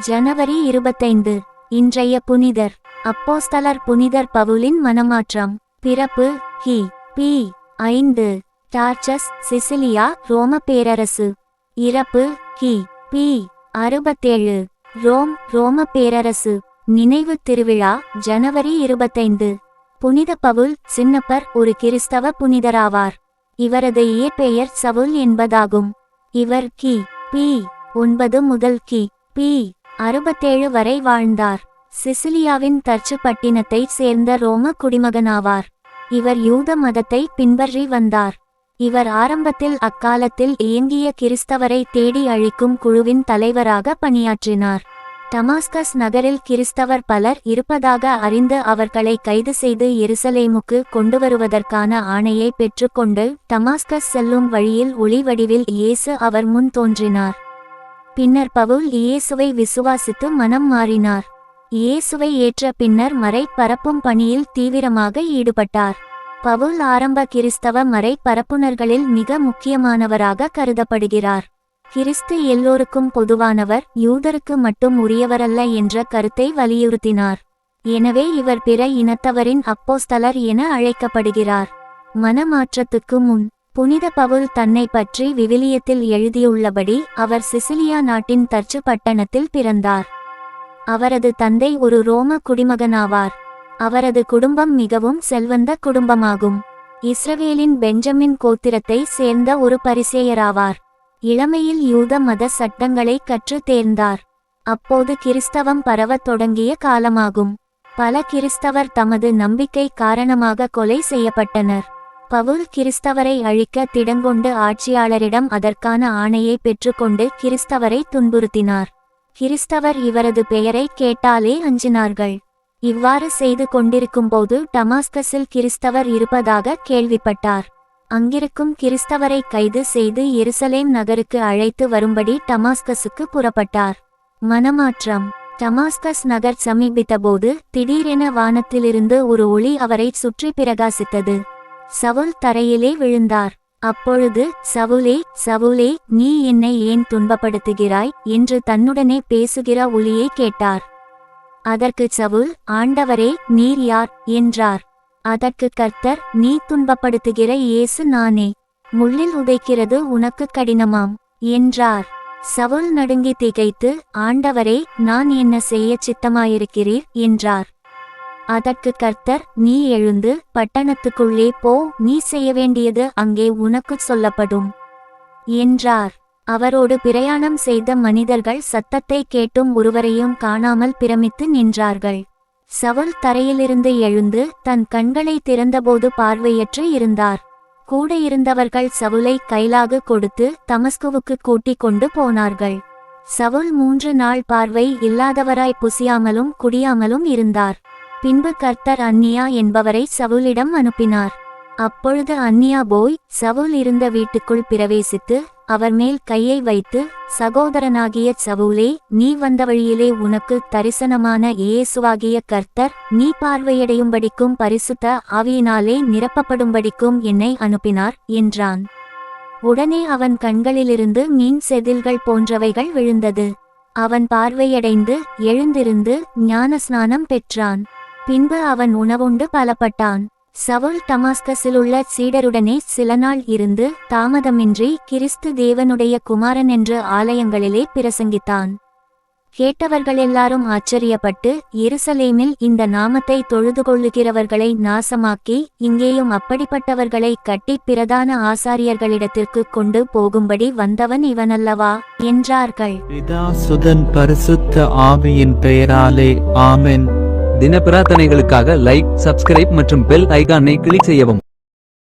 ஜனவரி 25. இன்றைய புனிதர் அப்போஸ்தலர் புனிதர் பவுலின் மனமாற்றம். பிறப்பு கி.பி. 5. டார்ச்சஸ், சிசிலியா, ரோம பேரரசு. இறப்பு கி.பி. 67. ரோம பேரரசு. நினைவு திருவிழா ஜனவரி 25. புனித பவுல் சின்னப்பர் ஒரு கிறிஸ்தவ புனிதராவார். இவரது இயற்பெயர் சவுல் என்பதாகும். இவர் கி.பி. 9 முதல் கி.பி. 67 வரை வாழ்ந்தார். சிசிலியாவின் தர்ச்சு பட்டினத்தை சேர்ந்த ரோம குடிமகனாவார். இவர் யூத மதத்தை பின்பற்றி வந்தார். இவர் ஆரம்பத்தில் அக்காலத்தில் இயங்கிய கிறிஸ்தவரை தேடி அழிக்கும் குழுவின் தலைவராக பணியாற்றினார். டமாஸ்கஸ் நகரில் கிறிஸ்தவர் பலர் இருப்பதாக அறிந்து அவர்களை கைது செய்து எருசலேமுக்கு கொண்டுவருவதற்கான ஆணையை பெற்றுக்கொண்டு டமாஸ்கஸ் செல்லும் வழியில் ஒளி வடிவில் இயேசு அவர் முன் தோன்றினார். பின்னர் பவுல் இயேசுவை விசுவாசித்து மனம் மாறினார். இயேசுவை ஏற்ற பின்னர் மறை பரப்பும் பணியில் தீவிரமாக ஈடுபட்டார். பவுல் ஆரம்ப கிறிஸ்தவ மறை பரப்புனர்களில் மிக முக்கியமானவராக கருதப்படுகிறார். கிறிஸ்து எல்லோருக்கும் பொதுவானவர், யூதருக்கு மட்டும் உரியவரல்ல என்ற கருத்தை வலியுறுத்தினார். எனவே இவர் பிற இனத்தவரின் அப்போஸ்தலர் என அழைக்கப்படுகிறார். மனமாற்றத்துக்கு முன் புனித பவுல் தன்னை பற்றி விவிலியத்தில் எழுதியுள்ளபடி அவர் சிசிலியா நாட்டின் தர்ச்சு பட்டணத்தில் பிறந்தார். அவரது தந்தை ஒரு ரோம குடிமகனாவார். அவரது குடும்பம் மிகவும் செல்வந்த குடும்பமாகும். இஸ்ரவேலின் பெஞ்சமின் கோத்திரத்தை சேர்ந்த ஒரு பரிசேயராவார். இளமையில் யூத மத சட்டங்களை கற்று தேர்ந்தார். அப்போது கிறிஸ்தவம் பரவத் தொடங்கிய காலமாகும். பல கிறிஸ்தவர் தமது நம்பிக்கை காரணமாக கொலை செய்யப்பட்டனர். பவுல் கிறிஸ்தவரை அழிக்க திடங்கொண்டு ஆட்சியாளரிடம் அதற்கான ஆணையை பெற்றுக்கொண்டு கிறிஸ்தவரை துன்புறுத்தினார். கிறிஸ்தவர் இவரது பெயரை கேட்டாலே அஞ்சினார்கள். இவ்வாறு செய்து கொண்டிருக்கும்போது டமாஸ்கஸில் கிறிஸ்தவர் இருப்பதாக கேள்விப்பட்டார். அங்கிருக்கும் கிறிஸ்தவரை கைது செய்து எருசலேம் நகருக்கு அழைத்து வரும்படி டமாஸ்கஸுக்கு புறப்பட்டார். மனமாற்றம். டமாஸ்கஸ் நகர் சமீபித்தபோது திடீரென வானத்திலிருந்து ஒரு ஒளி அவரை சுற்றி பிரகாசித்தது. சவுல் தரையிலே விழுந்தார். அப்பொழுது சவுலே, சவுலே, நீ என்னை ஏன் துன்பப்படுத்துகிறாய் என்று தன்னுடனே பேசுகிற ஒலியை கேட்டார். அதற்கு சவுல், ஆண்டவரே, நீர் யார் என்றார். அதற்கு கர்த்தர், நீ துன்பப்படுத்துகிற இயேசு நானே. முள்ளில் உதைக்கிறது உனக்கு கடினமாம் என்றார். சவுல் நடுங்கி திகைத்து, ஆண்டவரே, நான் என்ன செய்ய சித்தமாயிருக்கிறீர் என்றார். அதற்கு கர்த்தர், நீ எழுந்து பட்டணத்துக்குள்ளே போ, நீ செய்ய வேண்டியது அங்கே உனக்கு சொல்லப்படும் என்றார். அவரோடு பிரயாணம் செய்த மனிதர்கள் சத்தத்தை கேட்டும் ஒருவரையும் காணாமல் பிரமித்து நின்றார்கள். சவுல் தரையிலிருந்து எழுந்து தன் கண்களை திறந்தபோது பார்வையற்று இருந்தார். கூட இருந்தவர்கள் சவுலை கைலாகு கொடுத்து தமஸ்குவுக்கு கூட்டிக் கொண்டு போனார்கள். சவுல் 3 நாள் பார்வை இல்லாதவராய் புசியாமலும் குடியாமலும் இருந்தார். பின்பு கர்த்தர் அன்னியா என்பவரை சவுலிடம் அனுப்பினார். அப்பொழுது அன்னியா போய் சவுல் இருந்த வீட்டுக்குள் பிரவேசித்து அவர் மேல் கையை வைத்து, சகோதரனாகிய சவுலே, நீ வந்த வழியிலே உனக்கு தரிசனமான இயேசுவாகிய கர்த்தர் நீ பார்வையடையும்படிக்கும் பரிசுத்த ஆவியினாலே நிரப்பப்படும்படிக்கும் என்னை அனுப்பினார் என்றான். உடனே அவன் கண்களிலிருந்து மீன் செதில்கள் போன்றவைகள் விழுந்தது. அவன் பார்வையடைந்து எழுந்திருந்து ஞானஸ்நானம் பெற்றான். பின்பு அவன் உணவுண்டு பலப்பட்டான். சவுல் டமாஸ்கஸிலுள்ள சீடருடனே சில நாள் இருந்து தாமதமின்றி கிறிஸ்து தேவனுடைய குமாரன் என்று ஆலயங்களிலே பிரசங்கித்தான். கேட்டவர்களெல்லாரும் ஆச்சரியப்பட்டு, எருசலேமில் இந்த நாமத்தை தொழுது கொள்ளுகிறவர்களை நாசமாக்கி இங்கேயும் அப்படிப்பட்டவர்களை கட்டி பிரதான ஆசாரியர்களிடத்திற்கு கொண்டு போகும்படி வந்தவன் இவனல்லவா என்றார்கள். பிதா சுதன் பரிசுத்த ஆவியின் பெயராலே ஆமென். தின பிரார்த்தனைகளுக்காக லைக், சப்ஸ்கிரைப் மற்றும் பெல் ஐகானை கிளிக் செய்யவும்.